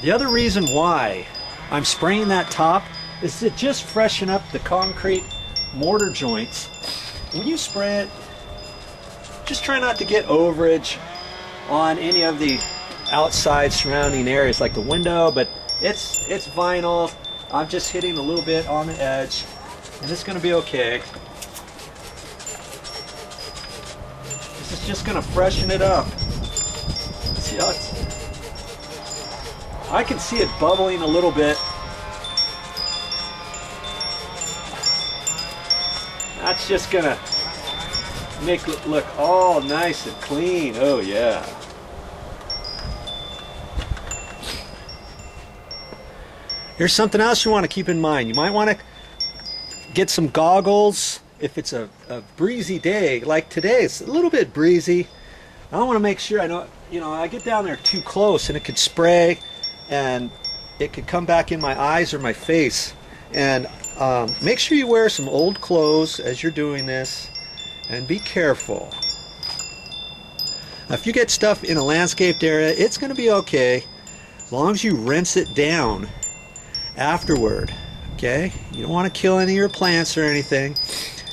The other reason why I'm spraying that top is to just freshen up the concrete mortar joints. When you spray it, just try not to get overage on any of the outside surrounding areas like the window, but it's vinyl. I'm just hitting a little bit on the edge, and it's going to be okay. This is just going to freshen it up. See how I can see it bubbling a little bit. That's just going to make it look all nice and clean. Oh yeah. Here's something else you want to keep in mind. You might want to get some goggles if it's a breezy day like today. It's a little bit breezy. I want to make sure I get down there too close and it could spray and it could come back in my eyes or my face. And make sure you wear some old clothes as you're doing this, and be careful. Now, if you get stuff in a landscaped area, it's going to be okay as long as you rinse it down afterward. Okay, you don't want to kill any of your plants or anything.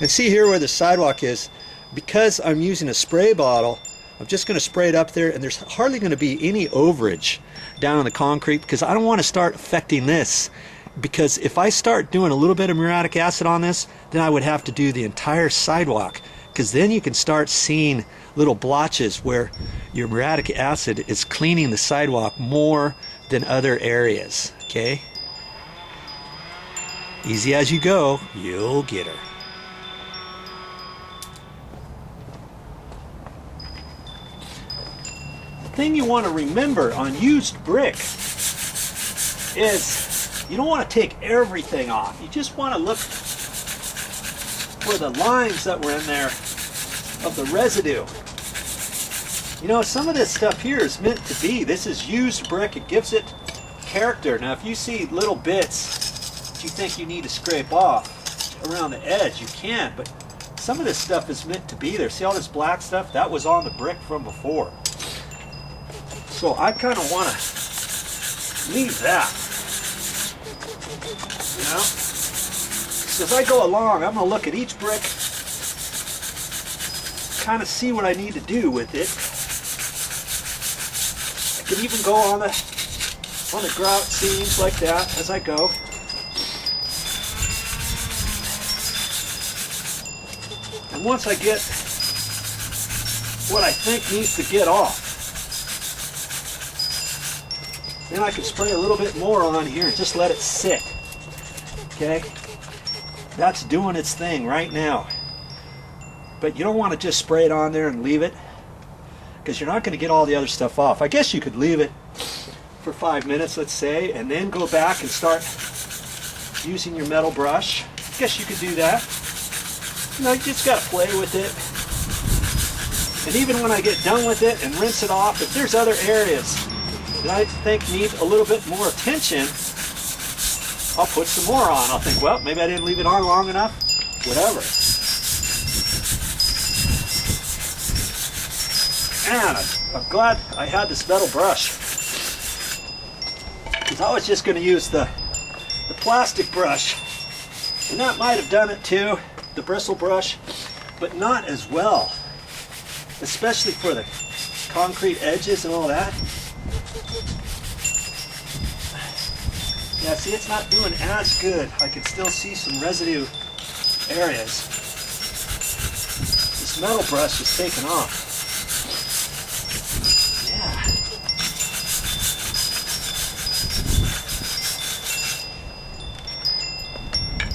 And see here where the sidewalk is, because I'm using a spray bottle, I'm just going to spray it up there, and there's hardly going to be any overage down on the concrete, because I don't want to start affecting this. Because if I start doing a little bit of muriatic acid on this, then I would have to do the entire sidewalk, because then you can start seeing little blotches where your muriatic acid is cleaning the sidewalk more than other areas. Okay? Easy as you go, you'll get her. The thing you want to remember on used brick is you don't want to take everything off. You just want to look for the lines that were in there of the residue. You know, some of this stuff here is meant to be. This is used brick. It gives it character. Now, if you see little bits you think you need to scrape off around the edge, you can, but some of this stuff is meant to be there. See all this black stuff? That was on the brick from before. So I kind of want to leave that, you know? So as I go along, I'm going to look at each brick, kind of see what I need to do with it. I can even go on the grout seams like that as I go. And once I get what I think needs to get off, then I can spray a little bit more on here and just let it sit. Okay? That's doing its thing right now. But you don't want to just spray it on there and leave it, because you're not going to get all the other stuff off. I guess you could leave it for 5 minutes, let's say, and then go back and start using your metal brush. I guess you could do that. You know, you just got to play with it. And even when I get done with it and rinse it off, if there's other areas that I think need a little bit more attention, I'll put some more on. I'll think, well, maybe I didn't leave it on long enough. Whatever. And I'm glad I had this metal brush, because I was just going to use the plastic brush, and that might have done it too, the bristle brush, but not as well, especially for the concrete edges and all that. Yeah, see, it's not doing as good. I can still see some residue areas. This metal brush is taking off. Yeah.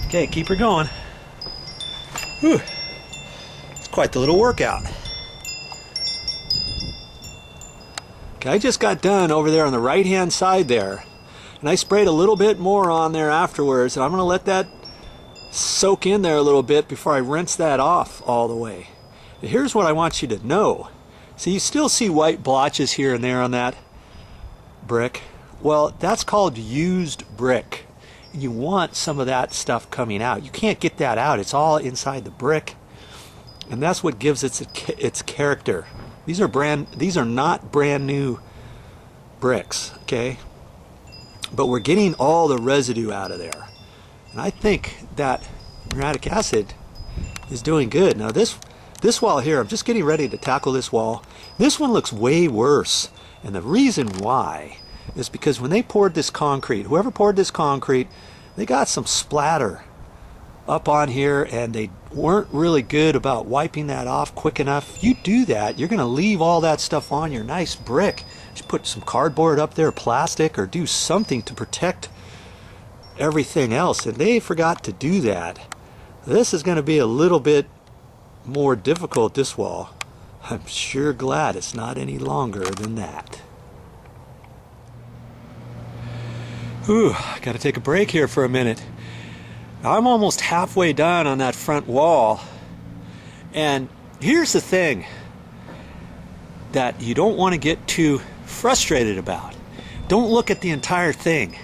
Okay, keep her going. Whew. It's quite the little workout. Okay, I just got done over there on the right hand side there, and I sprayed a little bit more on there afterwards, and I'm going to let that soak in there a little bit before I rinse that off all the way. And here's what I want you to know. So you still see white blotches here and there on that brick. Well, that's called used brick. You want some of that stuff coming out. You can't get that out. It's all inside the brick, and that's what gives its character. These are not brand new bricks, okay? but we're getting all the residue out of there. And I think that muriatic acid is doing good. Now this wall here, I'm just getting ready to tackle this wall. This one looks way worse. And the reason why is because when they poured this concrete, whoever poured this concrete, they got some splatter up on here and they weren't really good about wiping that off quick enough. You do that, you're going to leave all that stuff on your nice brick. Just put some cardboard up there, plastic, or do something to protect everything else. And they forgot to do that. This is going to be a little bit more difficult, this wall. I'm sure glad it's not any longer than that. Ooh, I gotta take a break here for a minute. I'm almost halfway done on that front wall. And here's the thing that you don't want to get too frustrated about. Don't look at the entire thing.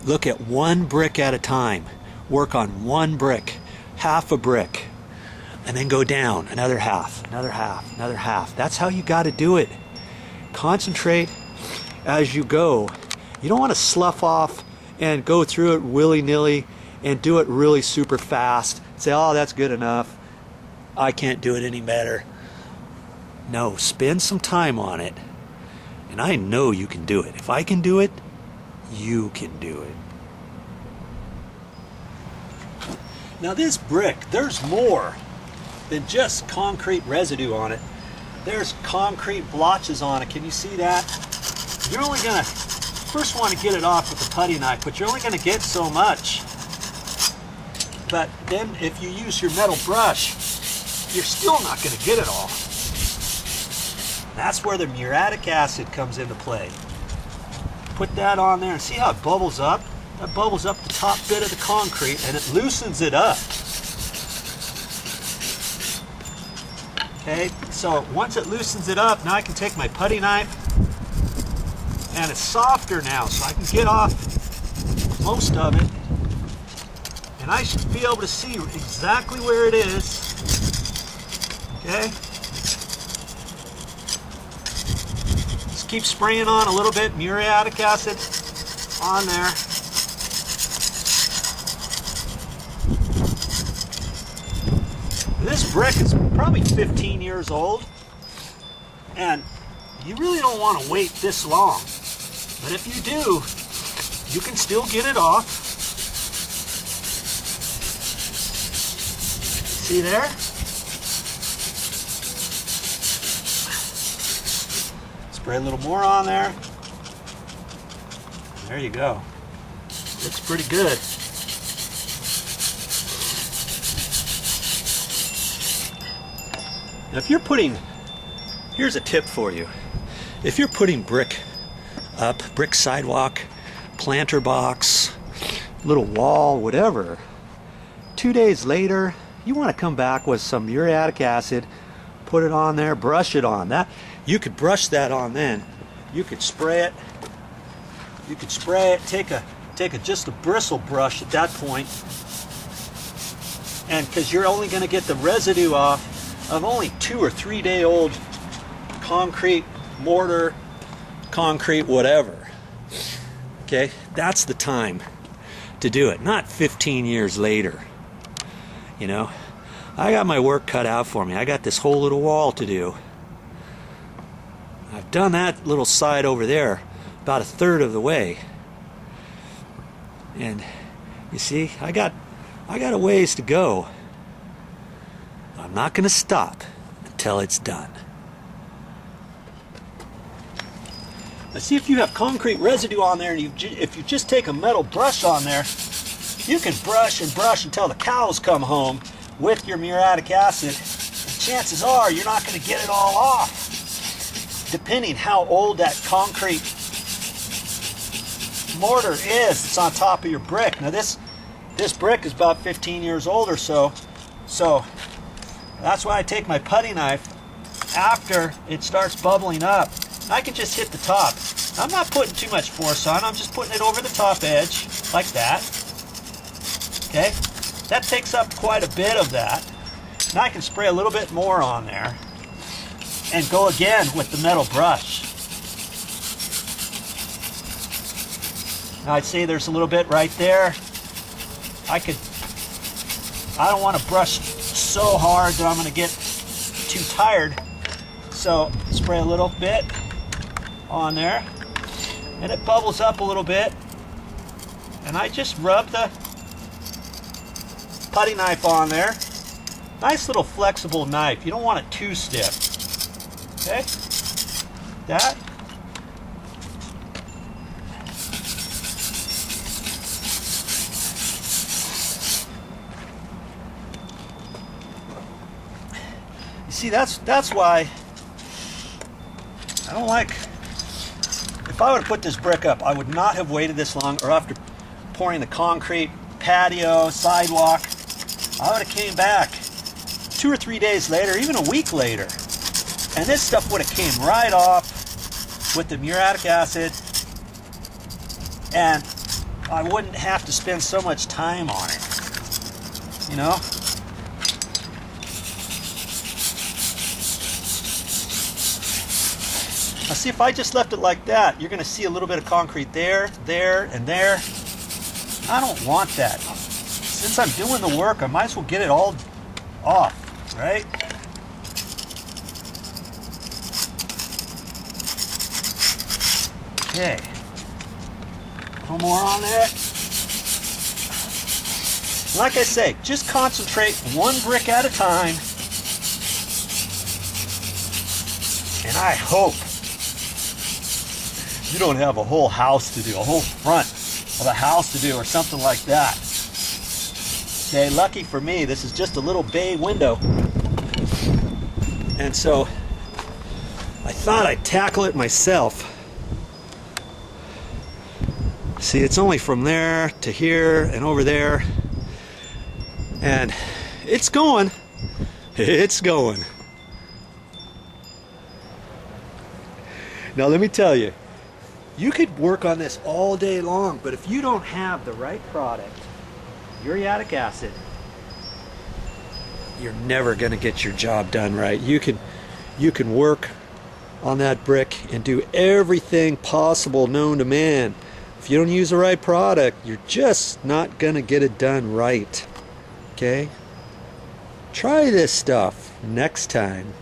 Look at one brick at a time. Work on one brick, half a brick. And then go down another half, another half, another half. That's how you got to do it. Concentrate as you go. You don't want to slough off and go through it willy-nilly and do it really super fast. Say, oh, that's good enough. I can't do it any better. No, spend some time on it. And I know you can do it. If I can do it, you can do it. Now this brick, there's more than just concrete residue on it. There's concrete blotches on it. Can you see that? You're only gonna first want to get it off with a putty knife, but you're only gonna get so much. But then if you use your metal brush, you're still not gonna get it all. That's where the muriatic acid comes into play. Put that on there and see how it bubbles up? That bubbles up the top bit of the concrete and it loosens it up. Okay, so once it loosens it up, now I can take my putty knife, and it's softer now, so I can get off most of it, and I should be able to see exactly where it is. Okay, just keep spraying on a little bit muriatic acid on there. This brick is probably 15 years old, and you really don't want to wait this long. But if you do, you can still get it off. See there? Spray a little more on there. There you go. Looks pretty good. Now if you're putting, here's a tip for you. If you're putting brick up, brick sidewalk, planter box, little wall, whatever, 2 days later, you want to come back with some muriatic acid, put it on there, brush it on. That you could brush that on then. You could spray it. You could spray it, take a just a bristle brush at that point. And because you're only going to get the residue off of only 2 or 3 day old concrete, mortar, concrete, whatever. Okay, that's the time to do it, not 15 years later. You know, I got my work cut out for me. I got this whole little wall to do. I've done that little side over there about 1/3 of the way. And you see, I got a ways to go. I'm not going to stop until it's done. Now see, if you have concrete residue on there, and if you just take a metal brush on there, you can brush and brush until the cows come home with your muriatic acid. And chances are you're not going to get it all off, depending how old that concrete mortar is that's on top of your brick. Now this brick is about 15 years old or so, so that's why I take my putty knife after it starts bubbling up. I can just hit the top. I'm not putting too much force on. I'm just putting it over the top edge like that. Okay, that takes up quite a bit of that. Now I can spray a little bit more on there and go again with the metal brush. Now I'd say there's a little bit right there. I don't want to brush so hard that I'm going to get too tired. So spray a little bit on there, and it bubbles up a little bit. And I just rub the putty knife on there. Nice little flexible knife. You don't want it too stiff. Okay? That. You see, that's why I don't like, if I would have put this brick up, I would not have waited this long, or after pouring the concrete, patio, sidewalk, I would have came back 2 or 3 days later, even a week later, and this stuff would have came right off with the muriatic acid, and I wouldn't have to spend so much time on it, you know? Now see, if I just left it like that, you're going to see a little bit of concrete there, there, and there. I don't want that. Since I'm doing the work, I might as well get it all off, right? Okay. A little more on there. Like I say, just concentrate one brick at a time. And I hope you don't have a whole house to do, a whole front of a house to do, or something like that. Okay, lucky for me, this is just a little bay window. And so I thought I'd tackle it myself. See, it's only from there to here and over there. And it's going. It's going. Now let me tell you, you could work on this all day long, but if you don't have the right product, muriatic acid, you're never going to get your job done right. You can work on that brick and do everything possible known to man. If you don't use the right product, you're just not going to get it done right. Okay? Try this stuff next time.